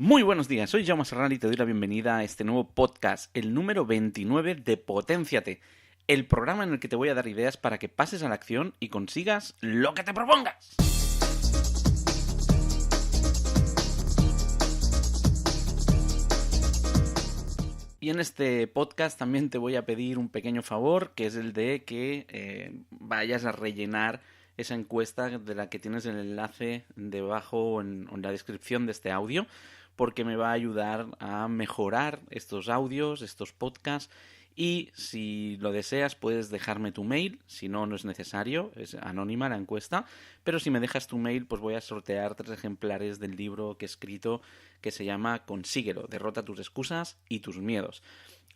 Muy buenos días, soy Jaume Serrano y te doy la bienvenida a este nuevo podcast, el número 29 de Potenciate, el programa en el que te voy a dar ideas para que pases a la acción y consigas lo que te propongas. Y en este podcast también te voy a pedir un pequeño favor, que es el de que vayas a rellenar esa encuesta de la que tienes el enlace debajo en la descripción de este audio, porque me va a ayudar a mejorar estos audios, estos podcasts. Y si lo deseas puedes dejarme tu mail, si no, no es necesario, es anónima la encuesta, pero si me dejas tu mail pues voy a sortear 3 ejemplares del libro que he escrito que se llama Consíguelo, derrota tus excusas y tus miedos.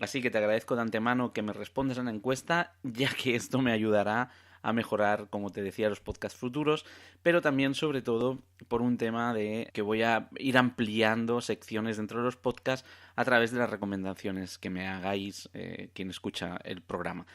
Así que te agradezco de antemano que me respondas a la encuesta, ya que esto me ayudará a mejorar, como te decía, los podcasts futuros, pero también, sobre todo, por un tema de que voy a ir ampliando secciones dentro de los podcasts a través de las recomendaciones que me hagáis quien escucha el programa.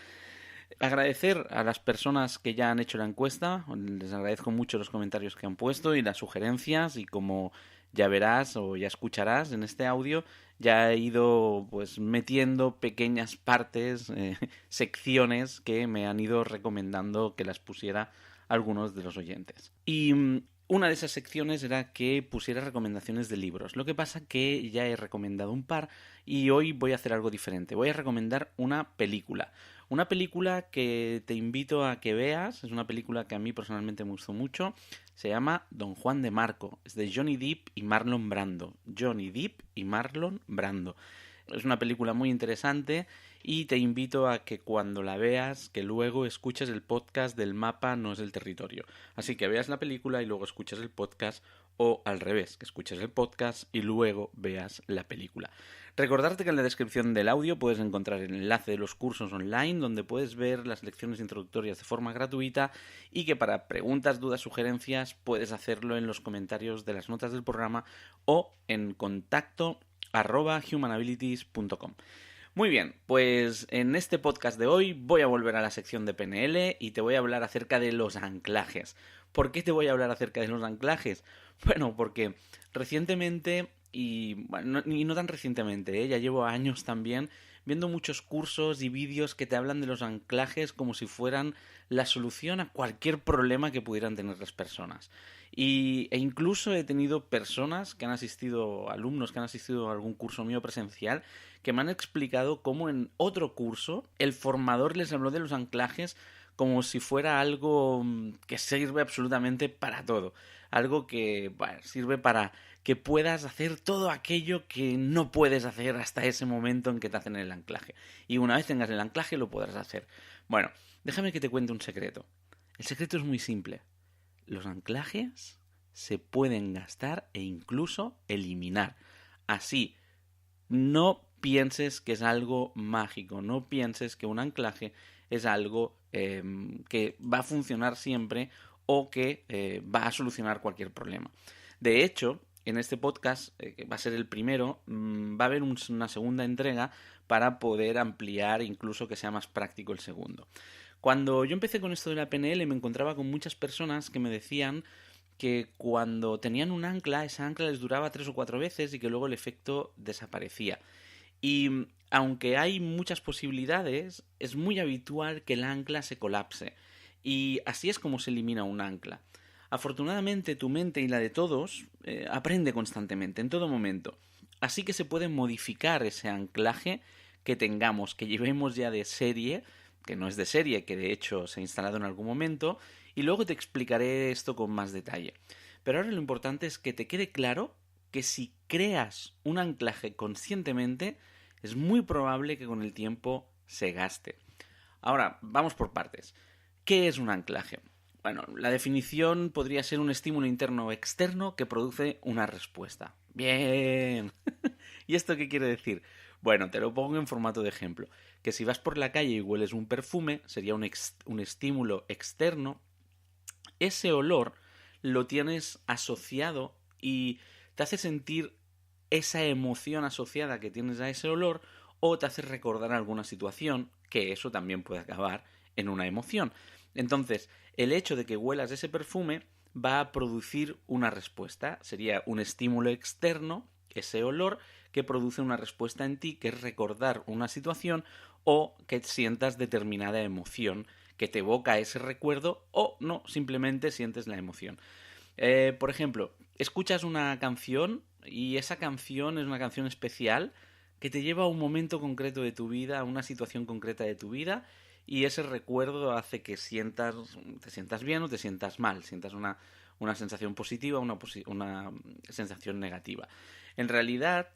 Agradecer a las personas que ya han hecho la encuesta, les agradezco mucho los comentarios que han puesto y las sugerencias, y como ya verás o ya escucharás en este audio, ya he ido pues metiendo pequeñas partes, secciones que me han ido recomendando que las pusiera algunos de los oyentes. Y una de esas secciones era que pusiera recomendaciones de libros. Lo que pasa que ya he recomendado un par y hoy voy a hacer algo diferente. Voy a recomendar una película. Una película que te invito a que veas. Es una película que a mí personalmente me gustó mucho. Se llama Don Juan de Marco. Es de Johnny Depp y Marlon Brando. Johnny Depp y Marlon Brando. Es una película muy interesante y te invito a que cuando la veas, que luego escuches el podcast del mapa no es el territorio. Así que veas la película y luego escuches el podcast, o al revés, que escuches el podcast y luego veas la película. Recordarte que en la descripción del audio puedes encontrar el enlace de los cursos online donde puedes ver las lecciones introductorias de forma gratuita, y que para preguntas, dudas, sugerencias puedes hacerlo en los comentarios de las notas del programa o en contacto@humanabilities.com. Muy bien, pues en este podcast de hoy voy a volver a la sección de PNL y te voy a hablar acerca de los anclajes. ¿Por qué te voy a hablar acerca de los anclajes? Bueno, porque recientemente, y no tan recientemente, ya llevo años también viendo muchos cursos y vídeos que te hablan de los anclajes como si fueran la solución a cualquier problema que pudieran tener las personas. E incluso he tenido personas que han asistido, alumnos que han asistido a algún curso mío presencial, que me han explicado cómo en otro curso el formador les habló de los anclajes como si fuera algo que sirve absolutamente para todo. Algo que sirve para que puedas hacer todo aquello que no puedes hacer hasta ese momento en que te hacen el anclaje. Y una vez tengas el anclaje lo podrás hacer. Bueno, déjame que te cuente un secreto. El secreto es muy simple. Los anclajes se pueden gastar e incluso eliminar. Así, no pienses que es algo mágico, no pienses que un anclaje es algo que va a funcionar siempre o que va a solucionar cualquier problema. De hecho, en este podcast, que va a ser el primero, va a haber una segunda entrega para poder ampliar, incluso que sea más práctico el segundo. Cuando yo empecé con esto de la PNL me encontraba con muchas personas que me decían que cuando tenían un ancla, esa ancla les duraba 3 o 4 veces y que luego el efecto desaparecía. Y aunque hay muchas posibilidades, es muy habitual que el ancla se colapse. Y así es como se elimina un ancla. Afortunadamente tu mente y la de todos aprende constantemente, en todo momento. Así que se puede modificar ese anclaje que tengamos, que llevemos ya de serie, que no es de serie, que de hecho se ha instalado en algún momento, y luego te explicaré esto con más detalle. Pero ahora lo importante es que te quede claro que si creas un anclaje conscientemente, es muy probable que con el tiempo se gaste. Ahora, vamos por partes. ¿Qué es un anclaje? Bueno, la definición podría ser un estímulo interno o externo que produce una respuesta. Bien. ¿Y esto qué quiere decir? Bueno, te lo pongo en formato de ejemplo. Que si vas por la calle y hueles un perfume, sería un estímulo externo. Ese olor lo tienes asociado y te hace sentir esa emoción asociada que tienes a ese olor, o te hace recordar alguna situación, que eso también puede acabar en una emoción. Entonces, el hecho de que huelas ese perfume va a producir una respuesta. Sería un estímulo externo ese olor que produce una respuesta en ti, que es recordar una situación o que sientas determinada emoción que te evoca ese recuerdo, o no, simplemente sientes la emoción. Por ejemplo, escuchas una canción y esa canción es una canción especial que te lleva a un momento concreto de tu vida, a una situación concreta de tu vida, y ese recuerdo hace que te sientas bien o te sientas mal, sientas una sensación positiva o una sensación negativa. En realidad,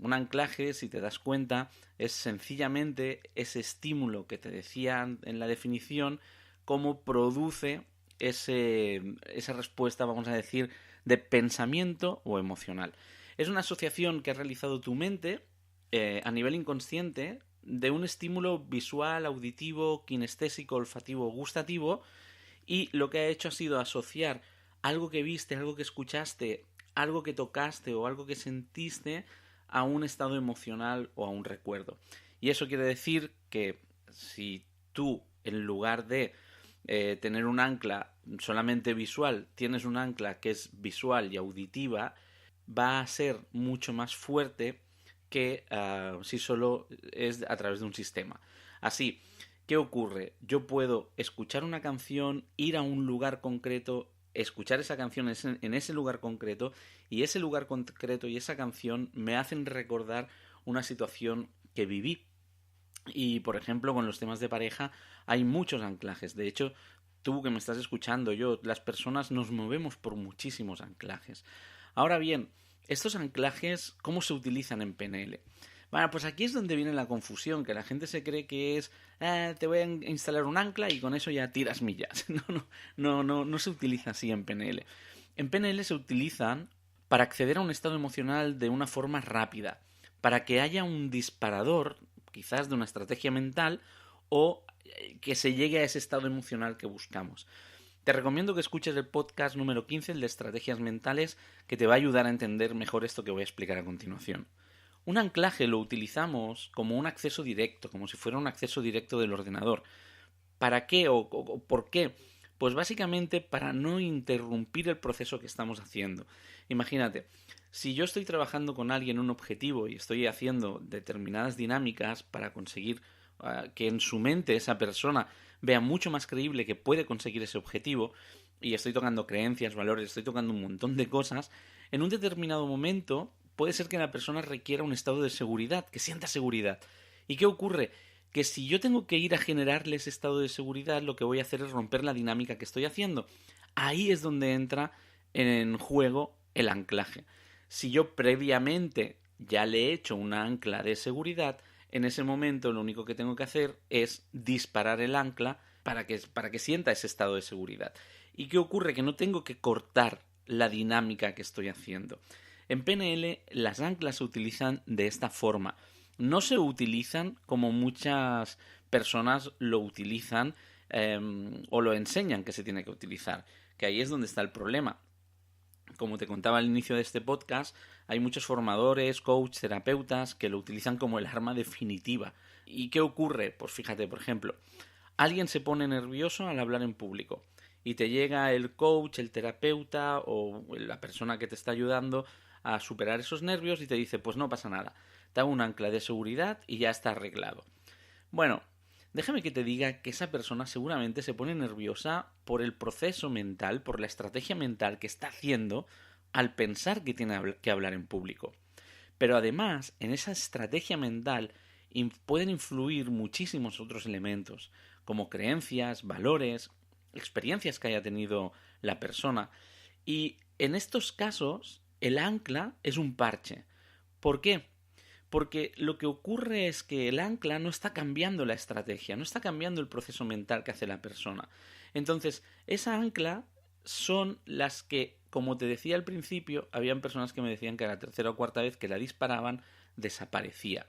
un anclaje, si te das cuenta, es sencillamente ese estímulo que te decía en la definición, cómo produce esa respuesta, vamos a decir, de pensamiento o emocional. Es una asociación que ha realizado tu mente a nivel inconsciente de un estímulo visual, auditivo, kinestésico, olfativo, gustativo, y lo que ha hecho ha sido asociar algo que viste, algo que escuchaste, algo que tocaste o algo que sentiste a un estado emocional o a un recuerdo. Y eso quiere decir que si tú, en lugar de tener un ancla solamente visual, tienes un ancla que es visual y auditiva, va a ser mucho más fuerte que si solo es a través de un sistema. Así, ¿qué ocurre? Yo puedo escuchar una canción, ir a un lugar concreto, escuchar esa canción en ese lugar concreto, y ese lugar concreto y esa canción me hacen recordar una situación que viví. Y, por ejemplo, con los temas de pareja hay muchos anclajes. De hecho, tú que me estás escuchando, yo, las personas nos movemos por muchísimos anclajes. Ahora bien, estos anclajes, ¿cómo se utilizan en PNL? Bueno, pues aquí es donde viene la confusión, que la gente se cree que es te voy a instalar un ancla y con eso ya tiras millas. No se utiliza así en PNL. En PNL se utilizan para acceder a un estado emocional de una forma rápida, para que haya un disparador, quizás de una estrategia mental, o que se llegue a ese estado emocional que buscamos. Te recomiendo que escuches el podcast número 15, el de estrategias mentales, que te va a ayudar a entender mejor esto que voy a explicar a continuación. Un anclaje lo utilizamos como un acceso directo, como si fuera un acceso directo del ordenador. ¿Para qué o por qué? Pues básicamente para no interrumpir el proceso que estamos haciendo. Imagínate, si yo estoy trabajando con alguien un objetivo y estoy haciendo determinadas dinámicas para conseguir que en su mente esa persona vea mucho más creíble que puede conseguir ese objetivo, y estoy tocando creencias, valores, estoy tocando un montón de cosas, en un determinado momento puede ser que la persona requiera un estado de seguridad, que sienta seguridad. ¿Y qué ocurre? Que si yo tengo que ir a generarle ese estado de seguridad, lo que voy a hacer es romper la dinámica que estoy haciendo. Ahí es donde entra en juego el anclaje. Si yo previamente ya le he hecho una ancla de seguridad, en ese momento lo único que tengo que hacer es disparar el ancla para que sienta ese estado de seguridad. ¿Y qué ocurre? Que no tengo que cortar la dinámica que estoy haciendo. En PNL las anclas se utilizan de esta forma. No se utilizan como muchas personas lo utilizan o lo enseñan que se tiene que utilizar, que ahí es donde está el problema. Como te contaba al inicio de este podcast, hay muchos formadores, coaches, terapeutas que lo utilizan como el arma definitiva. ¿Y qué ocurre? Pues fíjate, por ejemplo, alguien se pone nervioso al hablar en público y te llega el coach, el terapeuta o la persona que te está ayudando a superar esos nervios y te dice, pues no pasa nada, te hago un ancla de seguridad y ya está arreglado. Bueno, déjame que te diga que esa persona seguramente se pone nerviosa por el proceso mental, por la estrategia mental que está haciendo al pensar que tiene que hablar en público. Pero además, en esa estrategia mental pueden influir muchísimos otros elementos, como creencias, valores, experiencias que haya tenido la persona. Y en estos casos, el ancla es un parche. ¿Por qué? Porque lo que ocurre es que el ancla no está cambiando la estrategia, no está cambiando el proceso mental que hace la persona. Entonces, esa ancla son las que, como te decía al principio, habían personas que me decían que a la tercera o cuarta vez que la disparaban, desaparecía.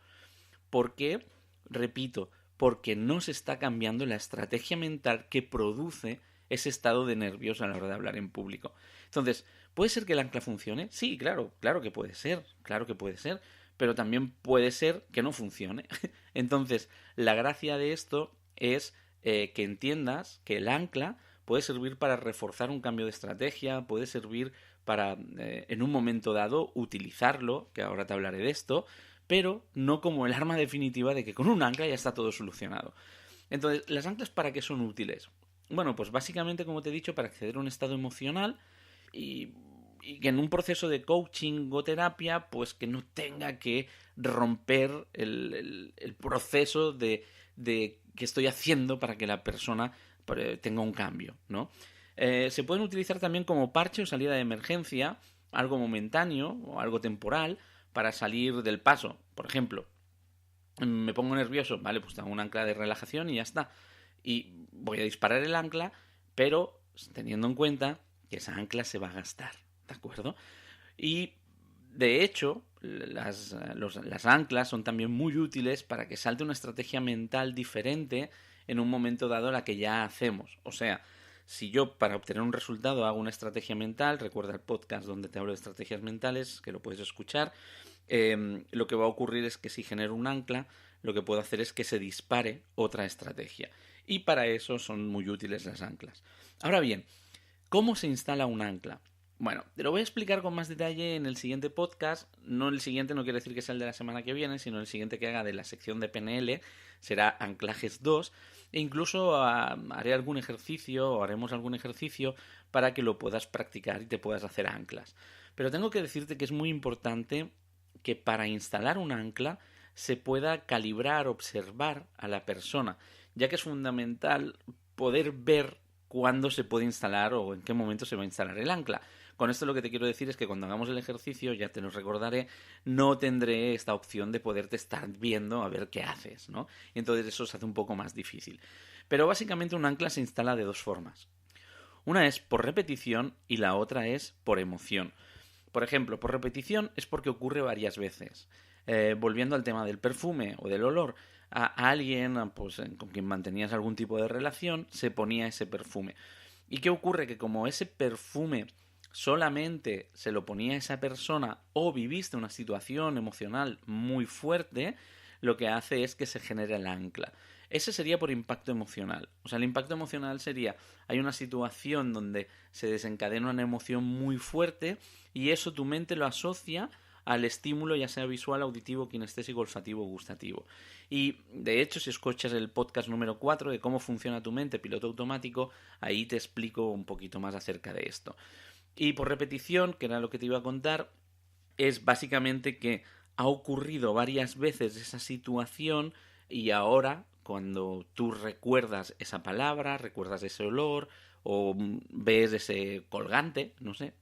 ¿Por qué? Repito, porque no se está cambiando la estrategia mental que produce ese estado de nervios a la hora de hablar en público. Entonces, ¿puede ser que el ancla funcione? Sí, claro que puede ser, pero también puede ser que no funcione. Entonces, la gracia de esto es que entiendas que el ancla puede servir para reforzar un cambio de estrategia, puede servir para, en un momento dado, utilizarlo, que ahora te hablaré de esto, pero no como el arma definitiva de que con un ancla ya está todo solucionado. Entonces, ¿las anclas para qué son útiles? Bueno, pues básicamente, como te he dicho, para acceder a un estado emocional y que en un proceso de coaching o terapia, pues que no tenga que romper el proceso de que estoy haciendo para que la persona tenga un cambio, ¿no? Se pueden utilizar también como parche o salida de emergencia, algo momentáneo o algo temporal, para salir del paso. Por ejemplo, me pongo nervioso, vale, pues tengo un ancla de relajación y ya está. Y voy a disparar el ancla, pero teniendo en cuenta que esa ancla se va a gastar, ¿de acuerdo? Y de hecho, las anclas son también muy útiles para que salte una estrategia mental diferente en un momento dado a la que ya hacemos. O sea, si yo para obtener un resultado hago una estrategia mental, recuerda el podcast donde te hablo de estrategias mentales, que lo puedes escuchar, lo que va a ocurrir es que si genero un ancla, lo que puedo hacer es que se dispare otra estrategia. Y para eso son muy útiles las anclas. Ahora bien, ¿cómo se instala un ancla? Bueno, te lo voy a explicar con más detalle en el siguiente podcast. No el siguiente, no quiere decir que sea el de la semana que viene, sino el siguiente que haga de la sección de PNL, será Anclajes 2. E incluso haré algún ejercicio o haremos algún ejercicio para que lo puedas practicar y te puedas hacer anclas. Pero tengo que decirte que es muy importante que para instalar un ancla se pueda calibrar, observar a la persona, ya que es fundamental poder ver cuándo se puede instalar o en qué momento se va a instalar el ancla. Con esto lo que te quiero decir es que cuando hagamos el ejercicio, ya te lo recordaré, no tendré esta opción de poderte estar viendo a ver qué haces, ¿no? Y entonces eso se hace un poco más difícil. Pero básicamente un ancla se instala de dos formas. Una es por repetición y la otra es por emoción. Por ejemplo, por repetición es porque ocurre varias veces. Volviendo al tema del perfume o del olor, a alguien pues, con quien mantenías algún tipo de relación se ponía ese perfume. ¿Y qué ocurre? Que como ese perfume solamente se lo ponía esa persona o viviste una situación emocional muy fuerte, lo que hace es que se genere el ancla. Ese sería por impacto emocional. O sea, el impacto emocional sería, hay una situación donde se desencadena una emoción muy fuerte y eso tu mente lo asocia al estímulo, ya sea visual, auditivo, kinestésico, olfativo o gustativo. Y de hecho, si escuchas el podcast número 4 de cómo funciona tu mente, piloto automático, ahí te explico un poquito más acerca de esto. Y por repetición, que era lo que te iba a contar, es básicamente que ha ocurrido varias veces esa situación y ahora cuando tú recuerdas esa palabra, recuerdas ese olor o ves ese colgante, no sé,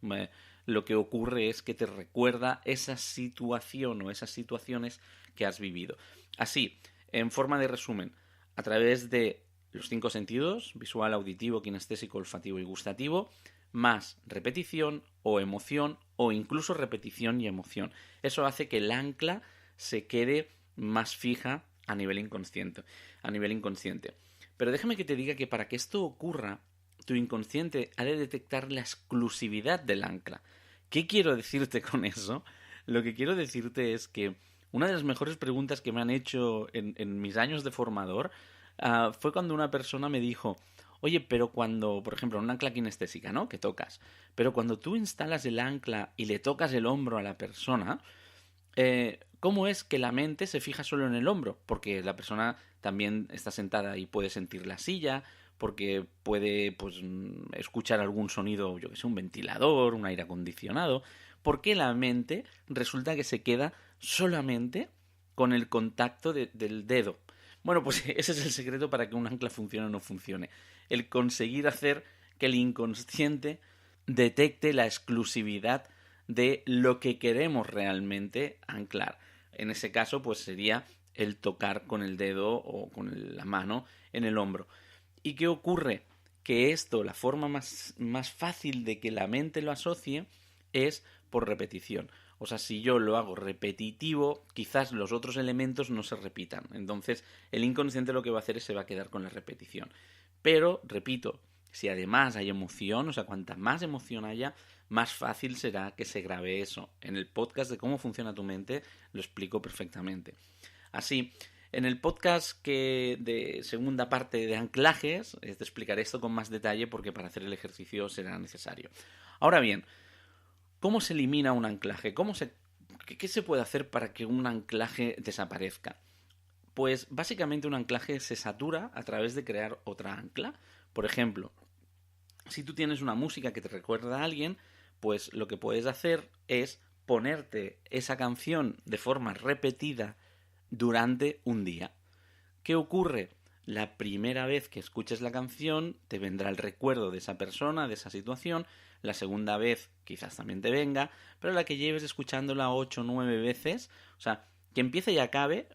lo que ocurre es que te recuerda esa situación o esas situaciones que has vivido. Así, en forma de resumen, a través de los 5 sentidos, visual, auditivo, kinestésico, olfativo y gustativo, más repetición o emoción o incluso repetición y emoción. Eso hace que el ancla se quede más fija a nivel inconsciente. Pero déjame que te diga que para que esto ocurra, tu inconsciente ha de detectar la exclusividad del ancla. ¿Qué quiero decirte con eso? Lo que quiero decirte es que una de las mejores preguntas que me han hecho en mis años de formador fue cuando una persona me dijo: oye, pero cuando, por ejemplo, un ancla kinestésica, ¿no? Que tocas. Pero cuando tú instalas el ancla y le tocas el hombro a la persona, ¿cómo es que la mente se fija solo en el hombro? Porque la persona también está sentada y puede sentir la silla, porque puede pues escuchar algún sonido, yo que sé, un ventilador, un aire acondicionado. ¿Por qué la mente resulta que se queda solamente con el contacto del dedo? Bueno, pues ese es el secreto para que un ancla funcione o no funcione. El conseguir hacer que el inconsciente detecte la exclusividad de lo que queremos realmente anclar. En ese caso, pues sería el tocar con el dedo o con la mano en el hombro. ¿Y qué ocurre? Que esto, la forma más fácil de que la mente lo asocie es por repetición. O sea, si yo lo hago repetitivo, quizás los otros elementos no se repitan. Entonces, el inconsciente lo que va a hacer es se va a quedar con la repetición. Pero, repito, si además hay emoción, o sea, cuanta más emoción haya, más fácil será que se grabe eso. En el podcast de cómo funciona tu mente lo explico perfectamente. Así, En el podcast de segunda parte de anclajes te explicaré esto con más detalle porque para hacer el ejercicio será necesario. Ahora bien, ¿cómo se elimina un anclaje? ¿Qué se puede hacer para que un anclaje desaparezca? Pues básicamente un anclaje se satura a través de crear otra ancla. Por ejemplo, si tú tienes una música que te recuerda a alguien, pues lo que puedes hacer es ponerte esa canción de forma repetida durante un día. ¿Qué ocurre? La primera vez que escuches la canción te vendrá el recuerdo de esa persona, de esa situación. La segunda vez quizás también te venga, pero la que lleves escuchándola 8 o 9 veces, o sea, que empiece y acabe,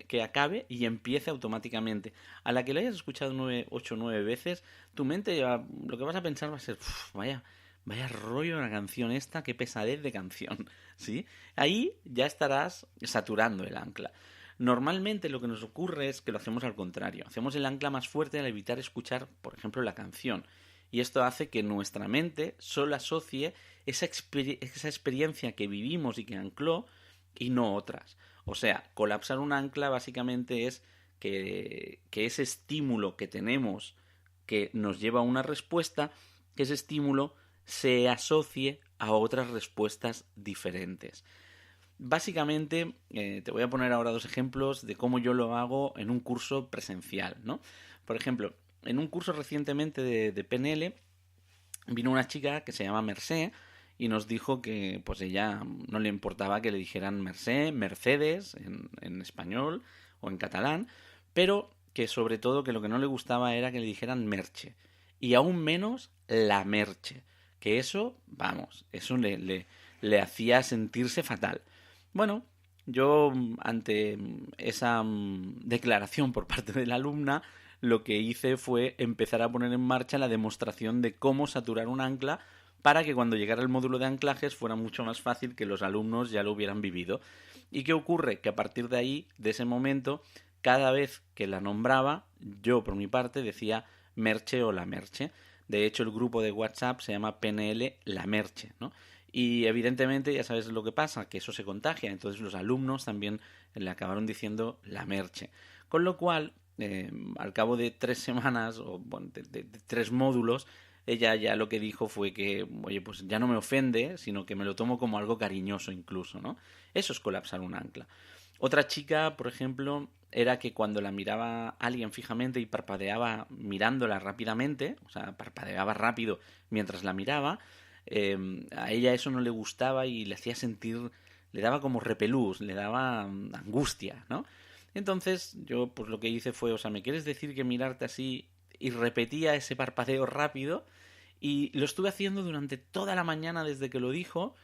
que acabe y empiece automáticamente. A la que lo hayas escuchado 8 o 9 veces, tu mente lo que vas a pensar va a ser, vaya rollo de la canción esta, qué pesadez de canción, ¿sí? Ahí ya estarás saturando el ancla. Normalmente lo que nos ocurre es que lo hacemos al contrario. Hacemos el ancla más fuerte al evitar escuchar, por ejemplo, la canción. Y esto hace que nuestra mente solo asocie esa experiencia que vivimos y que ancló y no otras. O sea, colapsar un ancla básicamente es que ese estímulo que tenemos que nos lleva a una respuesta, que ese estímulo se asocie a otras respuestas diferentes. Básicamente, te voy a poner ahora dos ejemplos de cómo yo lo hago en un curso presencial, ¿no? Por ejemplo, en un curso recientemente de PNL vino una chica que se llama Mercé y nos dijo que pues ella no le importaba que le dijeran Mercé, Mercedes en español o en catalán, pero que sobre todo que lo que no le gustaba era que le dijeran Merche y aún menos la Merche, que eso, vamos, eso le hacía sentirse fatal. Bueno, yo ante esa declaración por parte de la alumna, lo que hice fue empezar a poner en marcha la demostración de cómo saturar un ancla para que cuando llegara el módulo de anclajes fuera mucho más fácil que los alumnos ya lo hubieran vivido. ¿Y qué ocurre? Que a partir de ahí, de ese momento, cada vez que la nombraba, yo por mi parte decía Merche o la Merche. De hecho, el grupo de WhatsApp se llama PNL La Merche, ¿no? Y evidentemente ya sabes lo que pasa, que eso se contagia. Entonces los alumnos también le acabaron diciendo la Merche. Con lo cual, al cabo de 3 semanas, o bueno, de 3 módulos, ella ya lo que dijo fue que, oye, pues ya no me ofende, sino que me lo tomo como algo cariñoso incluso, ¿no? Eso es colapsar un ancla. Otra chica, por ejemplo, era que cuando la miraba alguien fijamente y parpadeaba mirándola rápidamente, o sea, parpadeaba rápido mientras la miraba, a ella eso no le gustaba y le hacía sentir, le daba como repelús, le daba angustia, ¿no? Entonces yo pues lo que hice fue, o sea, ¿me quieres decir que mirarte así? Y repetía ese parpadeo rápido y lo estuve haciendo durante toda la mañana desde que lo dijo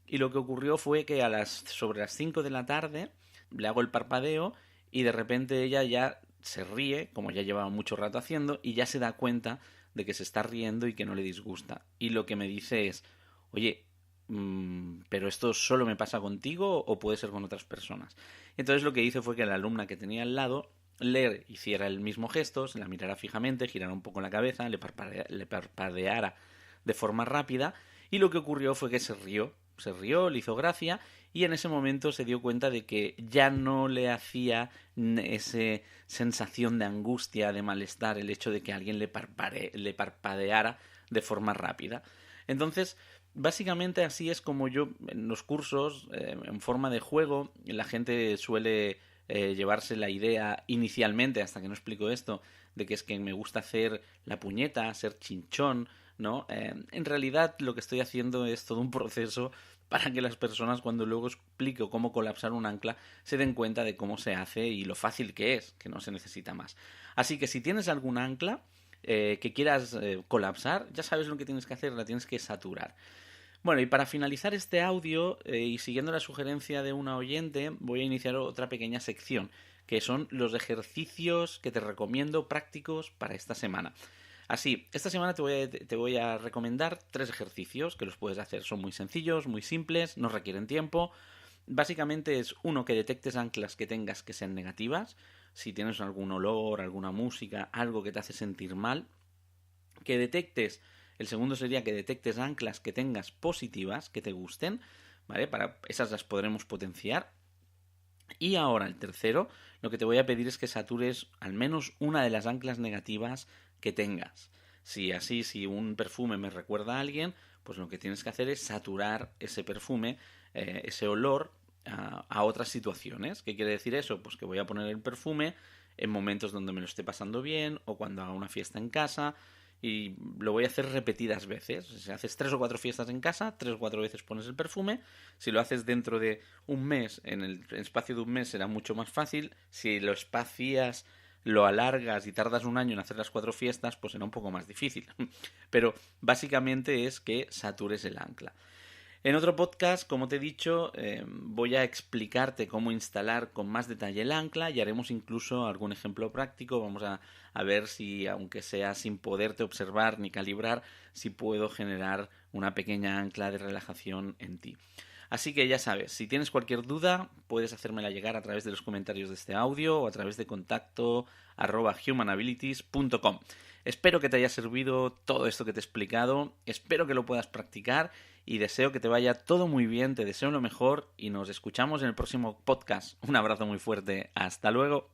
y lo que ocurrió fue que sobre las 5 de la tarde le hago el parpadeo y de repente ella ya se ríe, como ya llevaba mucho rato haciendo, y ya se da cuenta de que se está riendo y que no le disgusta. Y lo que me dice es, oye, ¿pero esto solo me pasa contigo o puede ser con otras personas? Entonces lo que hice fue que la alumna que tenía al lado le hiciera el mismo gesto, se la mirara fijamente, girara un poco la cabeza, le parpadeara de forma rápida y lo que ocurrió fue que se rió, le hizo gracia y en ese momento se dio cuenta de que ya no le hacía esa sensación de angustia, de malestar, el hecho de que alguien le parpadeara de forma rápida. Entonces, básicamente así es como yo en los cursos, en forma de juego, la gente suele llevarse la idea inicialmente, hasta que no explico esto, de que es que me gusta hacer la puñeta, ser chinchón, ¿no? En realidad lo que estoy haciendo es todo un proceso para que las personas cuando luego explico cómo colapsar un ancla se den cuenta de cómo se hace y lo fácil que es, que no se necesita más. Así que si tienes algún ancla que quieras colapsar, ya sabes lo que tienes que hacer, la tienes que saturar. Bueno, y para finalizar este audio y siguiendo la sugerencia de una oyente, voy a iniciar otra pequeña sección, que son los ejercicios que te recomiendo prácticos para esta semana. Así, esta semana te voy a recomendar 3 ejercicios que los puedes hacer. Son muy sencillos, muy simples, no requieren tiempo. Básicamente es uno, que detectes anclas que tengas que sean negativas. Si tienes algún olor, alguna música, algo que te hace sentir mal. Que detectes, el segundo sería que detectes anclas que tengas positivas, que te gusten, ¿vale? Para esas las podremos potenciar. Y ahora el tercero, lo que te voy a pedir es que satures al menos una de las anclas negativas que tengas. Si un perfume me recuerda a alguien, pues lo que tienes que hacer es saturar ese perfume, ese olor, a otras situaciones. ¿Qué quiere decir eso? Pues que voy a poner el perfume en momentos donde me lo esté pasando bien o cuando haga una fiesta en casa, y lo voy a hacer repetidas veces. Si haces 3 o 4 fiestas en casa, 3 o 4 veces pones el perfume. Si lo haces dentro de un mes, en el espacio de un mes será mucho más fácil. Si lo espacias, lo alargas y tardas un año en hacer las 4 fiestas, pues será un poco más difícil. Pero básicamente es que satures el ancla. En otro podcast, como te he dicho, voy a explicarte cómo instalar con más detalle el ancla y haremos incluso algún ejemplo práctico. Vamos a ver si, aunque sea sin poderte observar ni calibrar, si puedo generar una pequeña ancla de relajación en ti. Así que ya sabes, si tienes cualquier duda, puedes hacérmela llegar a través de los comentarios de este audio o a través de contacto@humanabilities.com. Espero que te haya servido todo esto que te he explicado, espero que lo puedas practicar y deseo que te vaya todo muy bien, te deseo lo mejor y nos escuchamos en el próximo podcast. Un abrazo muy fuerte, hasta luego.